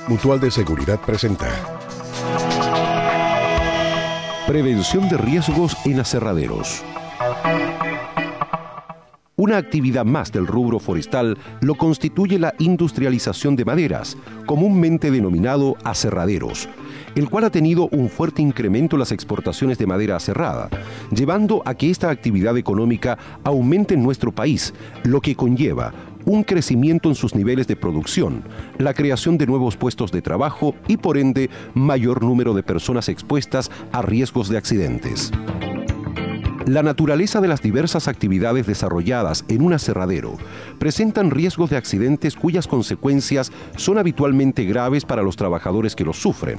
Mutual de Seguridad presenta Prevención de riesgos en aserraderos. Una actividad más del rubro forestal lo constituye la industrialización de maderas, comúnmente denominado aserraderos, el cual ha tenido un fuerte incremento en las exportaciones de madera aserrada, llevando a que esta actividad económica aumente en nuestro país, lo que conlleva un crecimiento en sus niveles de producción, la creación de nuevos puestos de trabajo y, por ende, mayor número de personas expuestas a riesgos de accidentes. La naturaleza de las diversas actividades desarrolladas en un aserradero presentan riesgos de accidentes cuyas consecuencias son habitualmente graves para los trabajadores que los sufren.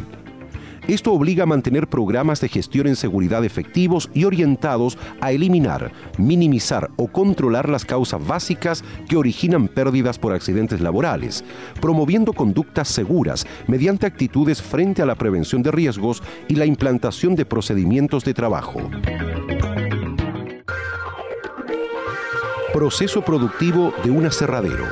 Esto obliga a mantener programas de gestión en seguridad efectivos y orientados a eliminar, minimizar o controlar las causas básicas que originan pérdidas por accidentes laborales, promoviendo conductas seguras mediante actitudes frente a la prevención de riesgos y la implantación de procedimientos de trabajo. Proceso productivo de un aserradero.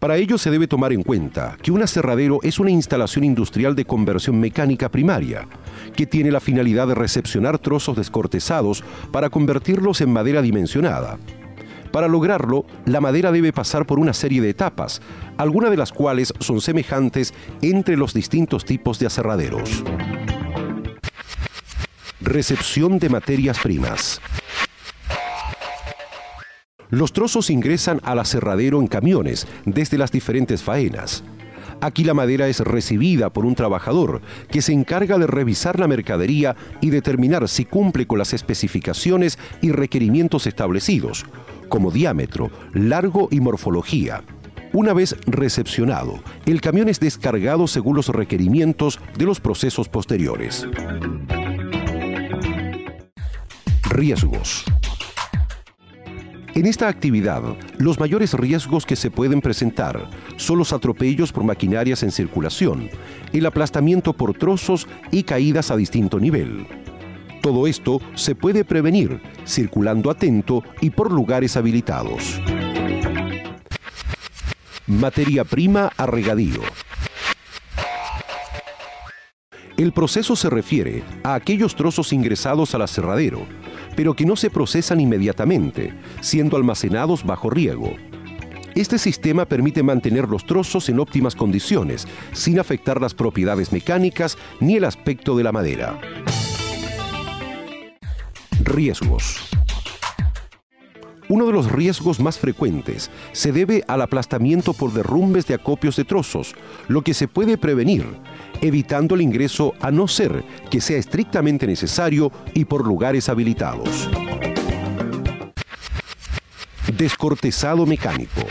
Para ello se debe tomar en cuenta que un aserradero es una instalación industrial de conversión mecánica primaria, que tiene la finalidad de recepcionar trozos descortezados para convertirlos en madera dimensionada. Para lograrlo, la madera debe pasar por una serie de etapas, algunas de las cuales son semejantes entre los distintos tipos de aserraderos. Recepción de materias primas. Los trozos ingresan al aserradero en camiones desde las diferentes faenas. Aquí la madera es recibida por un trabajador que se encarga de revisar la mercadería y determinar si cumple con las especificaciones y requerimientos establecidos, como diámetro, largo y morfología. Una vez recepcionado, el camión es descargado según los requerimientos de los procesos posteriores. Riesgos. En esta actividad, los mayores riesgos que se pueden presentar son los atropellos por maquinarias en circulación, el aplastamiento por trozos y caídas a distinto nivel. Todo esto se puede prevenir circulando atento y por lugares habilitados. Materia prima a regadío. El proceso se refiere a aquellos trozos ingresados al aserradero, pero que no se procesan inmediatamente, siendo almacenados bajo riego. Este sistema permite mantener los trozos en óptimas condiciones, sin afectar las propiedades mecánicas ni el aspecto de la madera. Riesgos. Uno de los riesgos más frecuentes se debe al aplastamiento por derrumbes de acopios de trozos, lo que se puede prevenir, evitando el ingreso a no ser que sea estrictamente necesario y por lugares habilitados. Descortezado mecánico.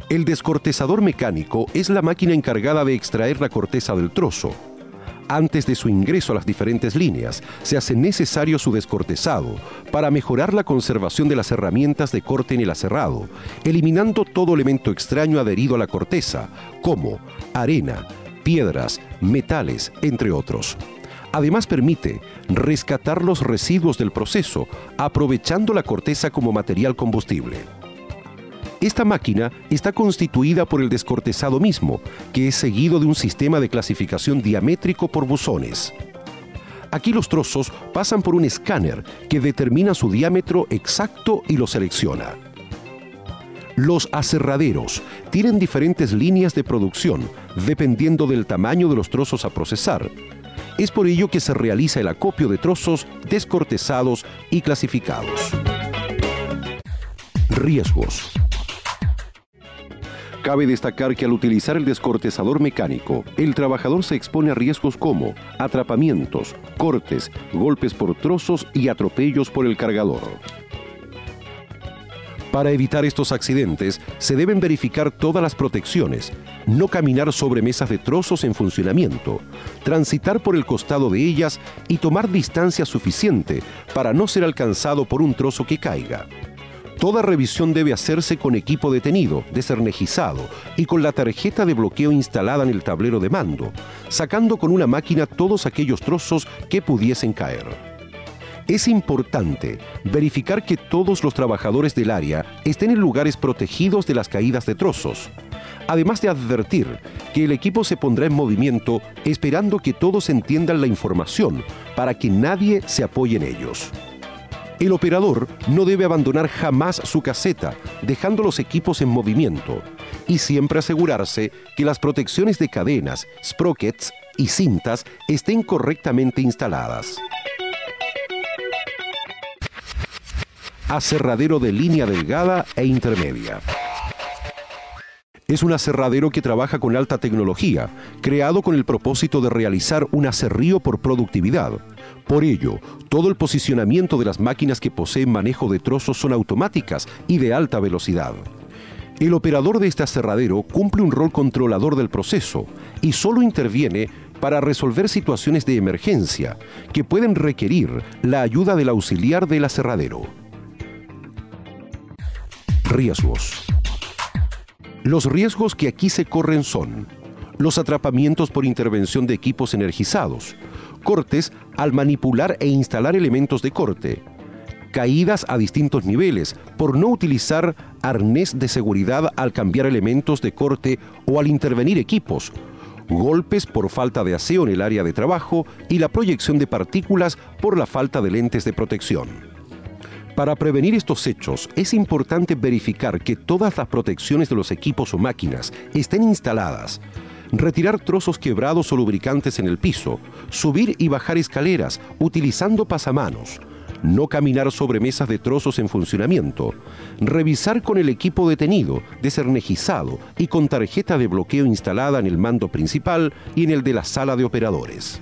El descortezador mecánico es la máquina encargada de extraer la corteza del trozo. Antes de su ingreso a las diferentes líneas, se hace necesario su descortezado para mejorar la conservación de las herramientas de corte en el aserrado, eliminando todo elemento extraño adherido a la corteza, como arena, piedras, metales, entre otros. Además permite rescatar los residuos del proceso, aprovechando la corteza como material combustible. Esta máquina está constituida por el descortezado mismo, que es seguido de un sistema de clasificación diamétrico por buzones. Aquí los trozos pasan por un escáner que determina su diámetro exacto y lo selecciona. Los aserraderos tienen diferentes líneas de producción, dependiendo del tamaño de los trozos a procesar. Es por ello que se realiza el acopio de trozos descortezados y clasificados. Riesgos. Cabe destacar que al utilizar el descortezador mecánico, el trabajador se expone a riesgos como atrapamientos, cortes, golpes por trozos y atropellos por el cargador. Para evitar estos accidentes, se deben verificar todas las protecciones, no caminar sobre mesas de trozos en funcionamiento, transitar por el costado de ellas y tomar distancia suficiente para no ser alcanzado por un trozo que caiga. Toda revisión debe hacerse con equipo detenido, desenergizado y con la tarjeta de bloqueo instalada en el tablero de mando, sacando con una máquina todos aquellos trozos que pudiesen caer. Es importante verificar que todos los trabajadores del área estén en lugares protegidos de las caídas de trozos, además de advertir que el equipo se pondrá en movimiento esperando que todos entiendan la información para que nadie se apoye en ellos. El operador no debe abandonar jamás su caseta, dejando los equipos en movimiento, y siempre asegurarse que las protecciones de cadenas, sprockets y cintas estén correctamente instaladas. Aserradero de línea delgada e intermedia. Es un aserradero que trabaja con alta tecnología, creado con el propósito de realizar un aserrío por productividad. Por ello, todo el posicionamiento de las máquinas que poseen manejo de trozos son automáticas y de alta velocidad. El operador de este aserradero cumple un rol controlador del proceso y solo interviene para resolver situaciones de emergencia que pueden requerir la ayuda del auxiliar del aserradero. Riesgos. Los riesgos que aquí se corren son los atrapamientos por intervención de equipos energizados, cortes al manipular e instalar elementos de corte, caídas a distintos niveles por no utilizar arnés de seguridad al cambiar elementos de corte o al intervenir equipos, golpes por falta de aseo en el área de trabajo y la proyección de partículas por la falta de lentes de protección. Para prevenir estos hechos, es importante verificar que todas las protecciones de los equipos o máquinas estén instaladas, retirar trozos quebrados o lubricantes en el piso, subir y bajar escaleras utilizando pasamanos, no caminar sobre mesas de trozos en funcionamiento, revisar con el equipo detenido, desenergizado y con tarjeta de bloqueo instalada en el mando principal y en el de la sala de operadores.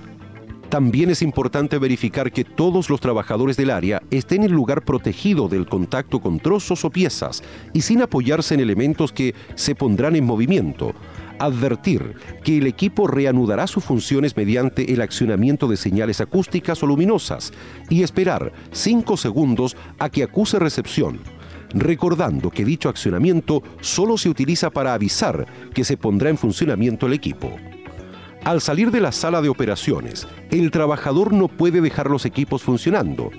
También es importante verificar que todos los trabajadores del área estén en lugar protegido del contacto con trozos o piezas y sin apoyarse en elementos que se pondrán en movimiento. Advertir que el equipo reanudará sus funciones mediante el accionamiento de señales acústicas o luminosas y esperar 5 segundos a que acuse recepción, recordando que dicho accionamiento solo se utiliza para avisar que se pondrá en funcionamiento el equipo. Al salir de la sala de operaciones, el trabajador no puede dejar los equipos funcionando.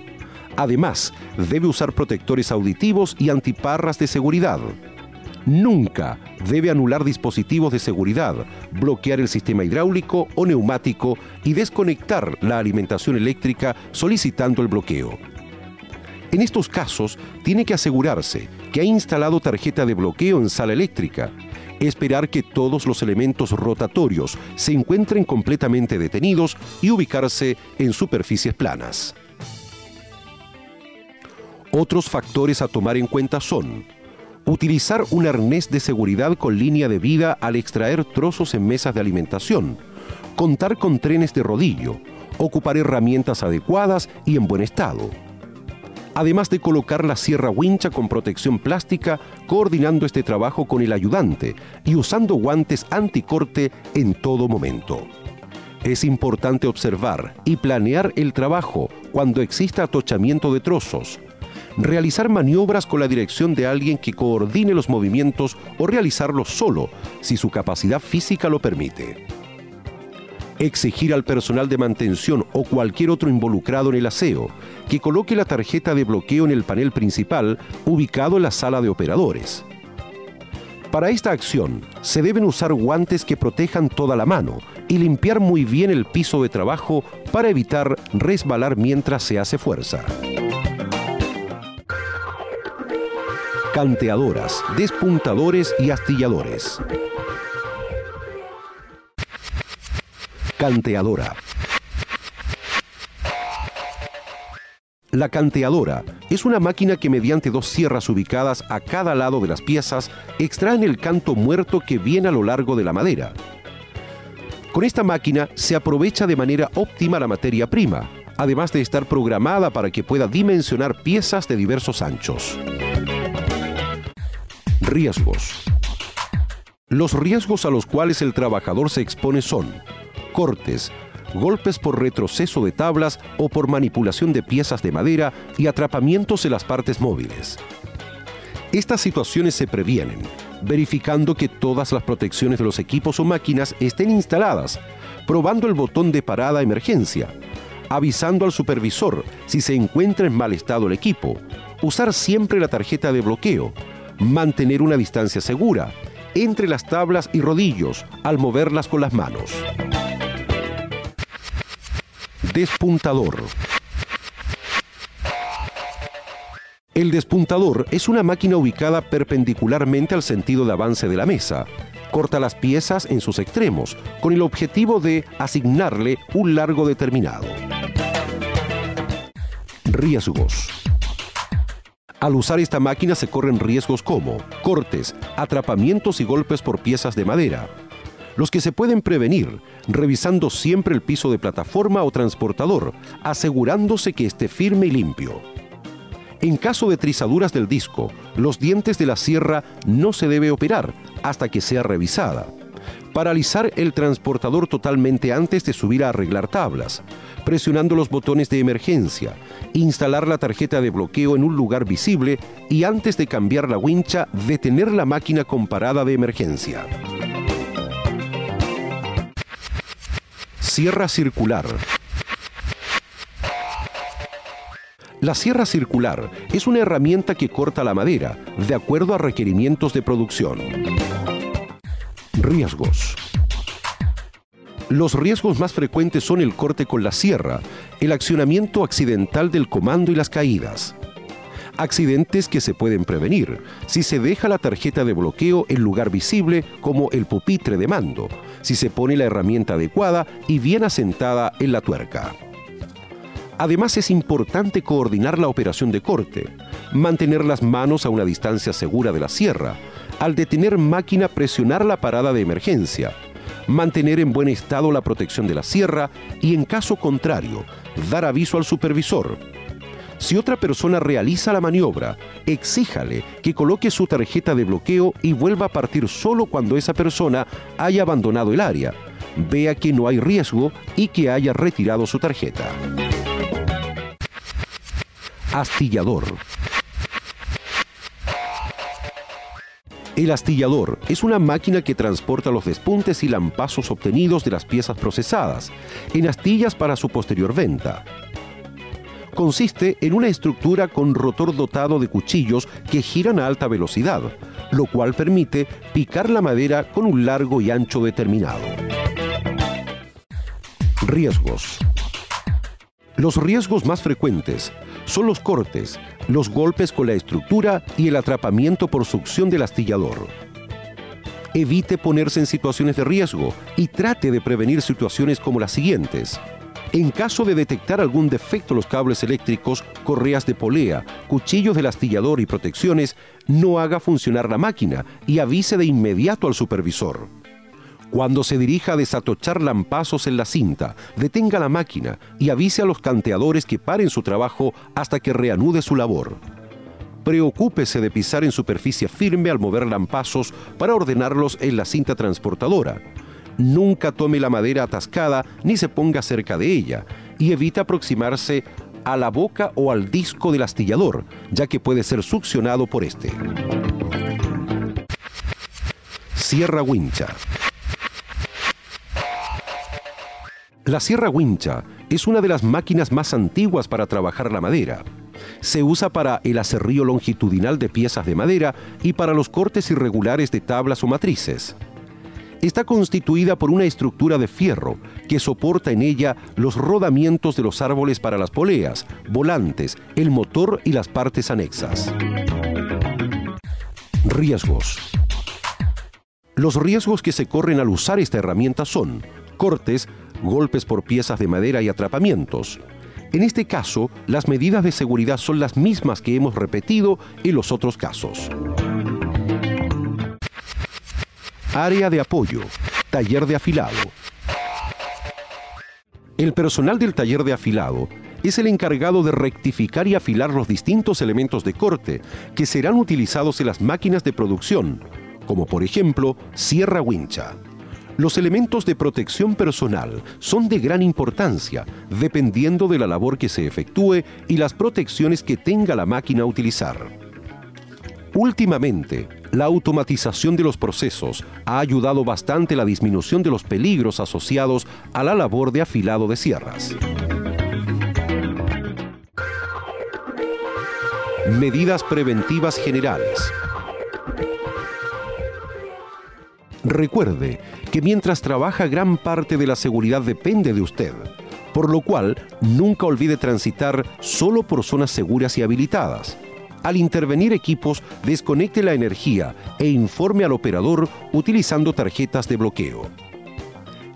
Además, debe usar protectores auditivos y antiparras de seguridad. Nunca debe anular dispositivos de seguridad, bloquear el sistema hidráulico o neumático y desconectar la alimentación eléctrica solicitando el bloqueo. En estos casos, tiene que asegurarse que ha instalado tarjeta de bloqueo en sala eléctrica, esperar que todos los elementos rotatorios se encuentren completamente detenidos y ubicarse en superficies planas. Otros factores a tomar en cuenta son utilizar un arnés de seguridad con línea de vida al extraer trozos en mesas de alimentación, contar con trenes de rodillo, ocupar herramientas adecuadas y en buen estado, además de colocar la sierra wincha con protección plástica, coordinando este trabajo con el ayudante y usando guantes anticorte en todo momento. Es importante observar y planear el trabajo cuando exista atochamiento de trozos, realizar maniobras con la dirección de alguien que coordine los movimientos o realizarlos solo, si su capacidad física lo permite. Exigir al personal de mantención o cualquier otro involucrado en el aseo que coloque la tarjeta de bloqueo en el panel principal ubicado en la sala de operadores. Para esta acción, se deben usar guantes que protejan toda la mano y limpiar muy bien el piso de trabajo para evitar resbalar mientras se hace fuerza. Canteadoras, despuntadores y astilladores. Canteadora. La canteadora es una máquina que mediante dos sierras ubicadas a cada lado de las piezas extraen el canto muerto que viene a lo largo de la madera. Con esta máquina se aprovecha de manera óptima la materia prima, además de estar programada para que pueda dimensionar piezas de diversos anchos. Riesgos. Los riesgos a los cuales el trabajador se expone son cortes, golpes por retroceso de tablas o por manipulación de piezas de madera y atrapamientos en las partes móviles. Estas situaciones se previenen, verificando que todas las protecciones de los equipos o máquinas estén instaladas, probando el botón de parada emergencia, avisando al supervisor si se encuentra en mal estado el equipo, usar siempre la tarjeta de bloqueo, mantener una distancia segura entre las tablas y rodillos al moverlas con las manos. Despuntador. El despuntador es una máquina ubicada perpendicularmente al sentido de avance de la mesa. Corta las piezas en sus extremos, con el objetivo de asignarle un largo determinado. Riesgos. Al usar esta máquina se corren riesgos como cortes, atrapamientos y golpes por piezas de madera, los que se pueden prevenir revisando siempre el piso de plataforma o transportador, asegurándose que esté firme y limpio. En caso de trizaduras del disco, los dientes de la sierra no se debe operar hasta que sea revisada. Paralizar el transportador totalmente antes de subir a arreglar tablas, presionando los botones de emergencia, instalar la tarjeta de bloqueo en un lugar visible y antes de cambiar la wincha, detener la máquina con parada de emergencia. Sierra circular. La sierra circular es una herramienta que corta la madera de acuerdo a requerimientos de producción. Riesgos. Los riesgos más frecuentes son el corte con la sierra, el accionamiento accidental del comando y las caídas. Accidentes que se pueden prevenir si se deja la tarjeta de bloqueo en lugar visible como el pupitre de mando, si se pone la herramienta adecuada y bien asentada en la tuerca. Además, es importante coordinar la operación de corte, mantener las manos a una distancia segura de la sierra, al detener máquina presionar la parada de emergencia, mantener en buen estado la protección de la sierra y, en caso contrario, dar aviso al supervisor. Si otra persona realiza la maniobra, exíjale que coloque su tarjeta de bloqueo y vuelva a partir solo cuando esa persona haya abandonado el área, vea que no hay riesgo y que haya retirado su tarjeta. Astillador. El astillador es una máquina que transporta los despuntes y lampazos obtenidos de las piezas procesadas en astillas para su posterior venta. Consiste en una estructura con rotor dotado de cuchillos que giran a alta velocidad, lo cual permite picar la madera con un largo y ancho determinado. Riesgos. Los riesgos más frecuentes son los cortes, los golpes con la estructura y el atrapamiento por succión del astillador. Evite ponerse en situaciones de riesgo y trate de prevenir situaciones como las siguientes. En caso de detectar algún defecto en los cables eléctricos, correas de polea, cuchillos del astillador y protecciones, no haga funcionar la máquina y avise de inmediato al supervisor. Cuando se dirija a desatochar lampazos en la cinta, detenga la máquina y avise a los canteadores que paren su trabajo hasta que reanude su labor. Preocúpese de pisar en superficie firme al mover lampazos para ordenarlos en la cinta transportadora. Nunca tome la madera atascada ni se ponga cerca de ella y evite aproximarse a la boca o al disco del astillador, ya que puede ser succionado por este. Sierra wincha. La sierra wincha es una de las máquinas más antiguas para trabajar la madera. Se usa para el aserrío longitudinal de piezas de madera y para los cortes irregulares de tablas o matrices. Está constituida por una estructura de fierro que soporta en ella los rodamientos de los árboles para las poleas, volantes, el motor y las partes anexas. Riesgos. Los riesgos que se corren al usar esta herramienta son cortes, golpes por piezas de madera y atrapamientos. En este caso, las medidas de seguridad son las mismas que hemos repetido en los otros casos. Área de apoyo, taller de afilado. El personal del taller de afilado es el encargado de rectificar y afilar los distintos elementos de corte que serán utilizados en las máquinas de producción, como por ejemplo, sierra wincha. Los elementos de protección personal son de gran importancia, dependiendo de la labor que se efectúe y las protecciones que tenga la máquina a utilizar. Últimamente, la automatización de los procesos ha ayudado bastante a la disminución de los peligros asociados a la labor de afilado de sierras. Medidas preventivas generales. Recuerde que mientras trabaja, gran parte de la seguridad depende de usted, por lo cual nunca olvide transitar solo por zonas seguras y habilitadas. Al intervenir equipos, desconecte la energía e informe al operador utilizando tarjetas de bloqueo.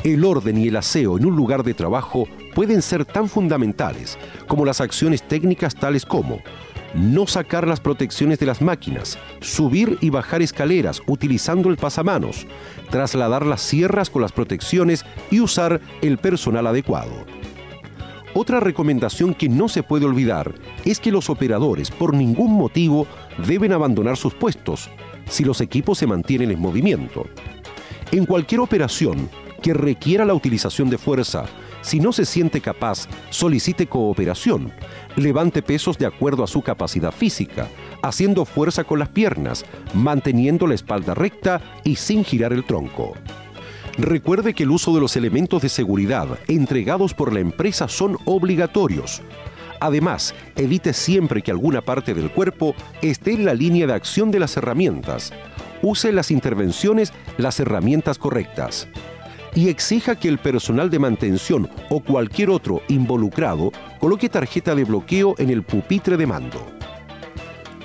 El orden y el aseo en un lugar de trabajo pueden ser tan fundamentales como las acciones técnicas tales como no sacar las protecciones de las máquinas, subir y bajar escaleras utilizando el pasamanos, trasladar las sierras con las protecciones y usar el personal adecuado. Otra recomendación que no se puede olvidar es que los operadores por ningún motivo deben abandonar sus puestos si los equipos se mantienen en movimiento. En cualquier operación que requiera la utilización de fuerza, si no se siente capaz, solicite cooperación. Levante pesos de acuerdo a su capacidad física, haciendo fuerza con las piernas, manteniendo la espalda recta y sin girar el tronco. Recuerde que el uso de los elementos de seguridad entregados por la empresa son obligatorios. Además, evite siempre que alguna parte del cuerpo esté en la línea de acción de las herramientas. Use en las intervenciones las herramientas correctas. Y exija que el personal de mantención o cualquier otro involucrado coloque tarjeta de bloqueo en el pupitre de mando.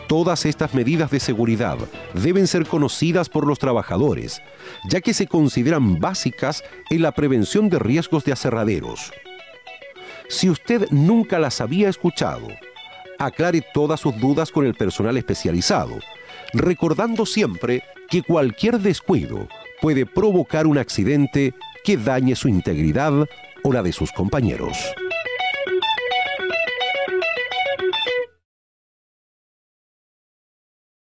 Todas estas medidas de seguridad deben ser conocidas por los trabajadores, ya que se consideran básicas en la prevención de riesgos de aserraderos. Si usted nunca las había escuchado, aclare todas sus dudas con el personal especializado, recordando siempre que cualquier descuido puede provocar un accidente que dañe su integridad o la de sus compañeros.